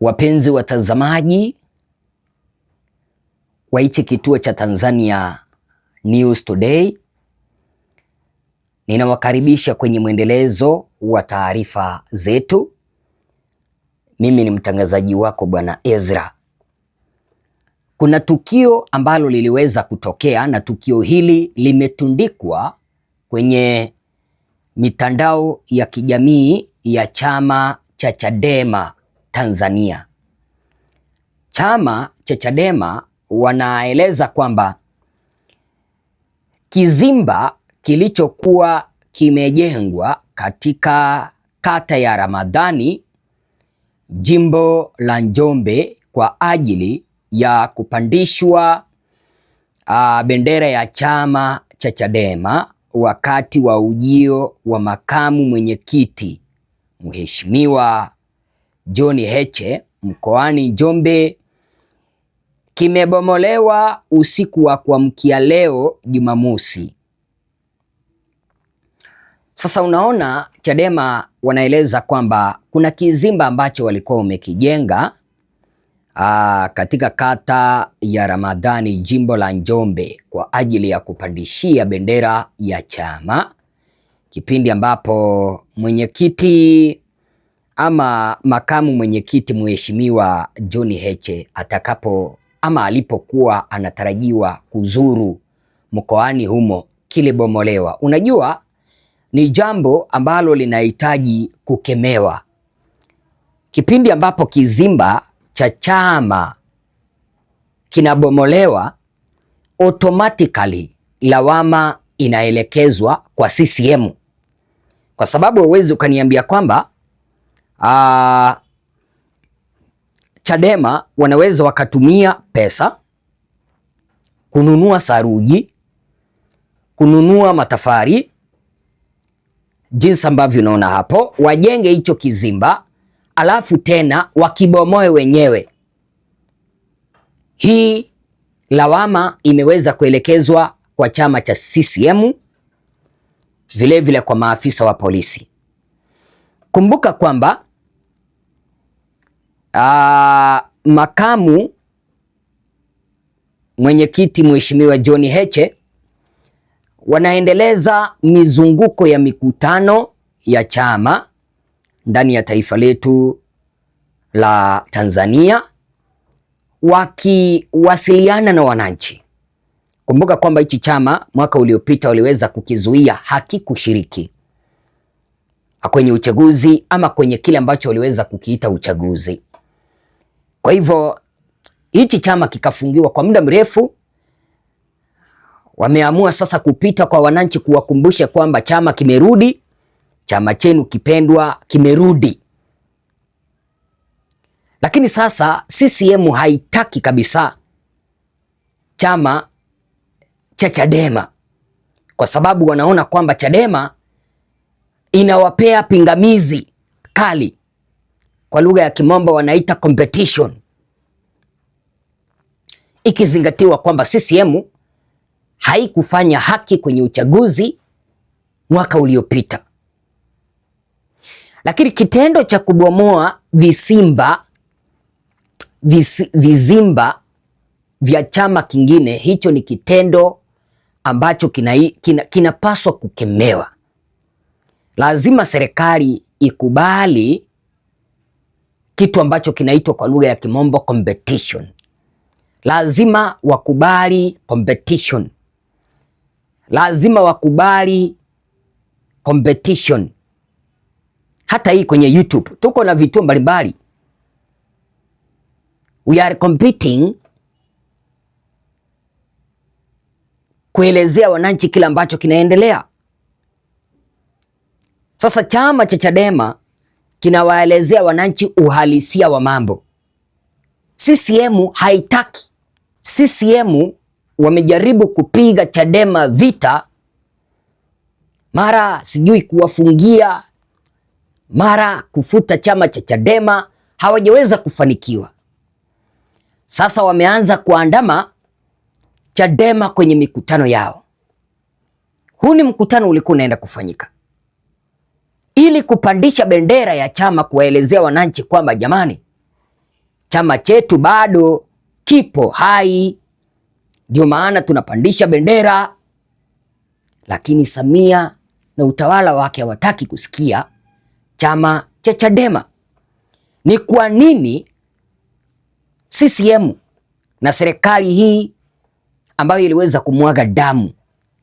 Wapenzi watazamaji wa hichi kituo cha Tanzania News Today, ninawakaribisha kwenye mwendelezo wa taarifa zetu. Mimi ni mtangazaji wako Bwana Ezra. Kuna tukio ambalo liliweza kutokea na tukio hili limetundikwa kwenye mitandao ya kijamii ya chama cha Chadema Tanzania. Chama cha Chadema wanaeleza kwamba kizimba kilichokuwa kimejengwa katika kata ya Ramadhani, jimbo la Njombe, kwa ajili ya kupandishwa bendera ya chama cha Chadema wakati wa ujio wa makamu mwenyekiti Mheshimiwa John Heche mkoani Njombe kimebomolewa usiku wa kuamkia leo Jumamosi. Sasa unaona, Chadema wanaeleza kwamba kuna kizimba ambacho walikuwa wamekijenga katika kata ya Ramadhani, jimbo la Njombe, kwa ajili ya kupandishia bendera ya chama, kipindi ambapo mwenyekiti ama makamu mwenyekiti Mheshimiwa John Heche alipokuwa anatarajiwa kuzuru mkoani humo kilibomolewa. Unajua, ni jambo ambalo linahitaji kukemewa. Kipindi ambapo kizimba cha chama kinabomolewa, automatically lawama inaelekezwa kwa CCM, kwa sababu huwezi ukaniambia kwamba Chadema wanaweza wakatumia pesa kununua saruji, kununua matafari, jinsi ambavyo unaona hapo, wajenge hicho kizimba alafu tena wakibomoe wenyewe. Hii lawama imeweza kuelekezwa kwa chama cha CCM, vile kwa maafisa wa polisi. Kumbuka kwamba makamu mwenyekiti Mheshimiwa John Heche wanaendeleza mizunguko ya mikutano ya chama ndani ya taifa letu la Tanzania, wakiwasiliana na wananchi. Kumbuka kwamba hichi chama mwaka uliopita waliweza kukizuia hakikushiriki kwenye uchaguzi ama kwenye kile ambacho waliweza kukiita uchaguzi. Kwa hivyo hichi chama kikafungiwa kwa muda mrefu. Wameamua sasa kupita kwa wananchi kuwakumbusha kwamba chama kimerudi, chama chenu kipendwa kimerudi. Lakini sasa CCM haitaki kabisa chama cha Chadema, kwa sababu wanaona kwamba Chadema inawapea pingamizi kali, kwa lugha ya kimombo wanaita competition, ikizingatiwa kwamba CCM haikufanya haki kwenye uchaguzi mwaka uliopita. Lakini kitendo cha kubomoa vizimba vya chama kingine, hicho ni kitendo ambacho kinapaswa kukemewa. Lazima serikali ikubali kitu ambacho kinaitwa kwa lugha ya kimombo competition. Lazima wakubali competition. Lazima wakubali competition. Hata hii kwenye YouTube tuko na vituo mbalimbali. We are competing kuelezea wananchi kile ambacho kinaendelea. Sasa chama cha Chadema kinawaelezea wananchi uhalisia wa mambo. CCM haitaki. CCM wamejaribu kupiga Chadema vita, mara sijui kuwafungia, mara kufuta chama cha Chadema, hawajaweza kufanikiwa. Sasa wameanza kuandama Chadema kwenye mikutano yao. Huu ni mkutano ulikuwa unaenda kufanyika ili kupandisha bendera ya chama, kuwaelezea wananchi kwamba jamani, chama chetu bado kipo hai, ndio maana tunapandisha bendera. Lakini Samia na utawala wake hawataki kusikia chama cha Chadema. Ni kwa nini CCM na serikali hii ambayo iliweza kumwaga damu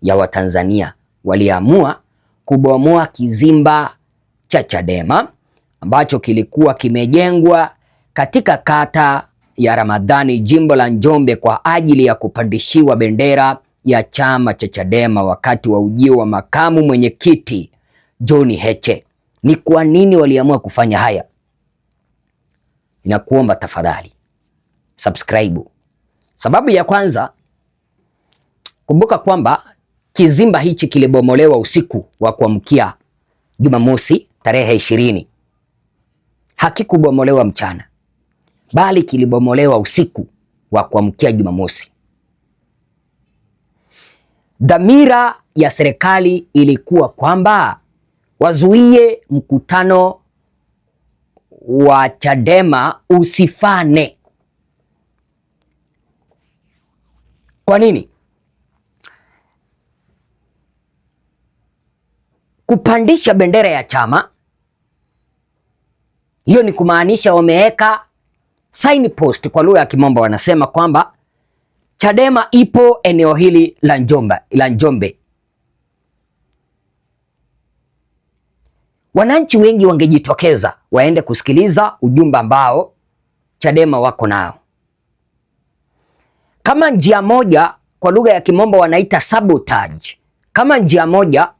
ya Watanzania waliamua kubomoa kizimba cha Chadema ambacho kilikuwa kimejengwa katika kata ya Ramadhani, jimbo la Njombe, kwa ajili ya kupandishiwa bendera ya chama cha Chadema wakati wa ujio wa makamu mwenyekiti John Heche. Ni kwa nini waliamua kufanya haya? Ninakuomba tafadhali subscribe. Sababu ya kwanza, kumbuka kwamba kizimba hichi kilibomolewa usiku wa kuamkia Jumamosi tarehe 20. Hakikubomolewa mchana, bali kilibomolewa usiku wa kuamkia Jumamosi. Dhamira ya serikali ilikuwa kwamba wazuie mkutano wa Chadema usifane. Kwa nini? Kupandisha bendera ya chama, hiyo ni kumaanisha wameweka signpost, kwa lugha ya Kimombo wanasema kwamba Chadema ipo eneo hili la Njombe. Wananchi wengi wangejitokeza waende kusikiliza ujumbe ambao Chadema wako nao, kama njia moja, kwa lugha ya Kimombo wanaita sabotage, kama njia moja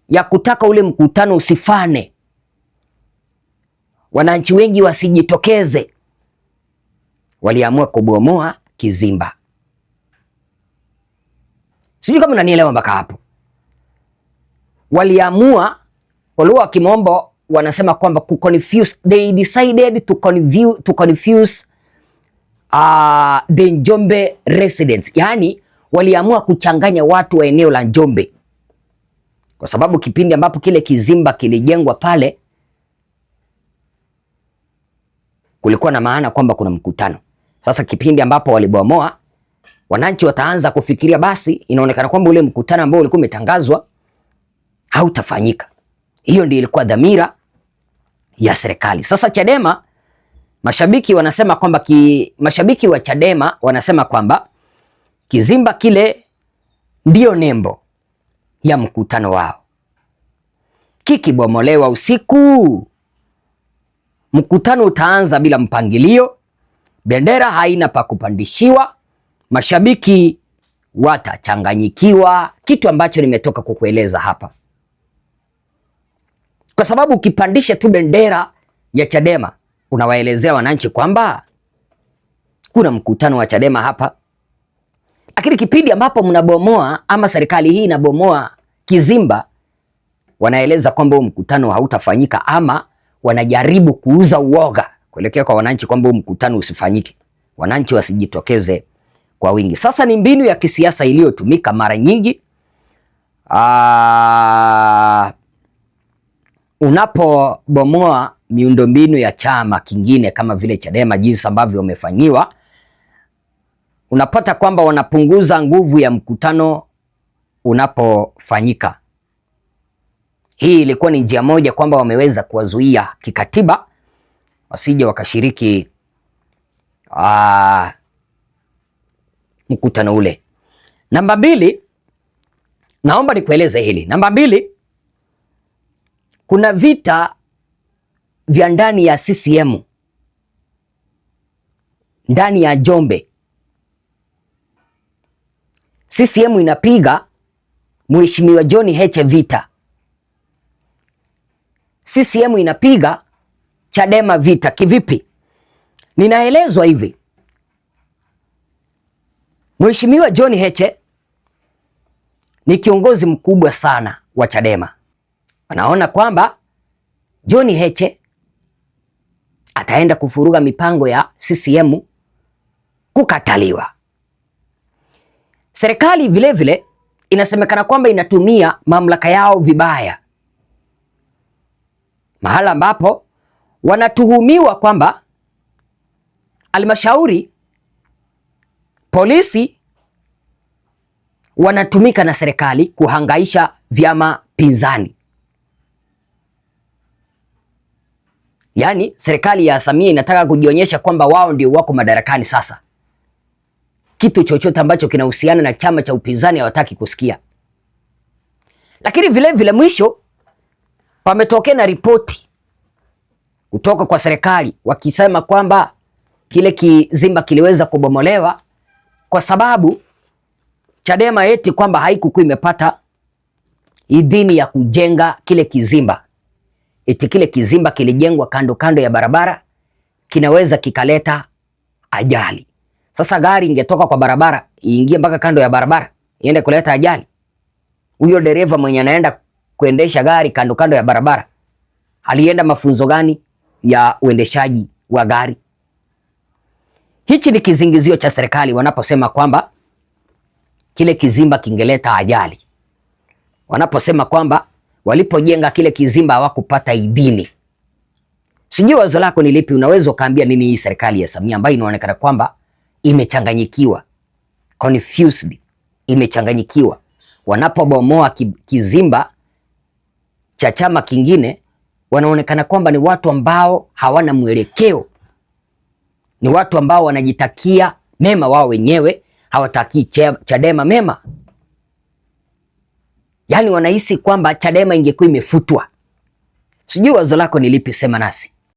ya kutaka ule mkutano usifane, wananchi wengi wasijitokeze. Waliamua kubomoa kizimba. Sijui kama unanielewa mpaka hapo. Waliamua, kwa lugha ya Kimombo wanasema kwamba they decided to confuse the Njombe residents. Yaani waliamua kuchanganya watu wa eneo la Njombe, kwa sababu kipindi ambapo kile kizimba kilijengwa pale kulikuwa na maana kwamba kuna mkutano. Sasa kipindi ambapo walibomoa, wananchi wataanza kufikiria basi inaonekana kwamba ule mkutano ambao ulikuwa umetangazwa hautafanyika. Hiyo ndio ilikuwa dhamira ya serikali. Sasa Chadema, mashabiki wanasema kwamba mashabiki wa Chadema wanasema kwamba kizimba kile ndio nembo ya mkutano wao. Kikibomolewa usiku, mkutano utaanza bila mpangilio, bendera haina pa kupandishiwa, mashabiki watachanganyikiwa, kitu ambacho nimetoka kukueleza hapa. Kwa sababu ukipandisha tu bendera ya Chadema unawaelezea wananchi kwamba kuna mkutano wa Chadema hapa. Lakini kipindi ambapo mnabomoa ama serikali hii inabomoa kizimba, wanaeleza kwamba huo mkutano hautafanyika, ama wanajaribu kuuza uoga kuelekea kwa wananchi kwamba huo mkutano usifanyike, wananchi wasijitokeze kwa wingi. Sasa ni mbinu ya kisiasa iliyotumika mara nyingi. Unapobomoa miundombinu ya chama kingine kama vile Chadema, jinsi ambavyo wamefanyiwa, unapata kwamba wanapunguza nguvu ya mkutano unapofanyika. Hii ilikuwa ni njia moja kwamba wameweza kuwazuia kikatiba wasije wakashiriki mkutano ule. Namba 2, naomba nikueleze hili. Namba 2, kuna vita vya ndani ya CCM, ndani ya Njombe. CCM inapiga Mheshimiwa John Heche vita. CCM inapiga Chadema vita. Kivipi? Ninaelezwa hivi. Mheshimiwa John Heche ni kiongozi mkubwa sana wa Chadema. Anaona kwamba John Heche ataenda kufuruga mipango ya CCM kukataliwa. Serikali vile vile inasemekana kwamba inatumia mamlaka yao vibaya, mahala ambapo wanatuhumiwa kwamba halmashauri, polisi wanatumika na serikali kuhangaisha vyama pinzani. Yaani serikali ya Samia inataka kujionyesha kwamba wao ndio wako madarakani sasa. Kitu chochote ambacho kinahusiana na chama cha upinzani hawataki kusikia. Lakini vile vile mwisho pametokea na ripoti kutoka kwa serikali wakisema kwamba kile kizimba kiliweza kubomolewa kwa sababu Chadema eti kwamba haikuwa imepata idhini ya kujenga kile kizimba. Eti kile kizimba kilijengwa kando kando ya barabara, kinaweza kikaleta ajali. Sasa gari ingetoka kwa barabara iingie mpaka kando ya barabara iende kuleta ajali. Huyo dereva mwenye anaenda kuendesha gari kando kando ya barabara alienda mafunzo gani ya uendeshaji wa gari? Hichi ni kizingizio cha serikali wanaposema kwamba kile kizimba kingeleta ajali. Wanaposema kwamba walipojenga kile kizimba hawakupata idhini. Sijui wazo lako ni lipi? Unaweza kaambia nini hii serikali ya Samia ambayo inaonekana kwamba imechanganyikiwa, confused, imechanganyikiwa. Wanapobomoa kizimba cha chama kingine, wanaonekana kwamba ni watu ambao hawana mwelekeo. Ni watu ambao wanajitakia mema wao wenyewe, hawatakii Chadema mema. Yaani wanahisi kwamba Chadema ingekuwa imefutwa. Sijui wazo lako ni lipi? Sema nasi.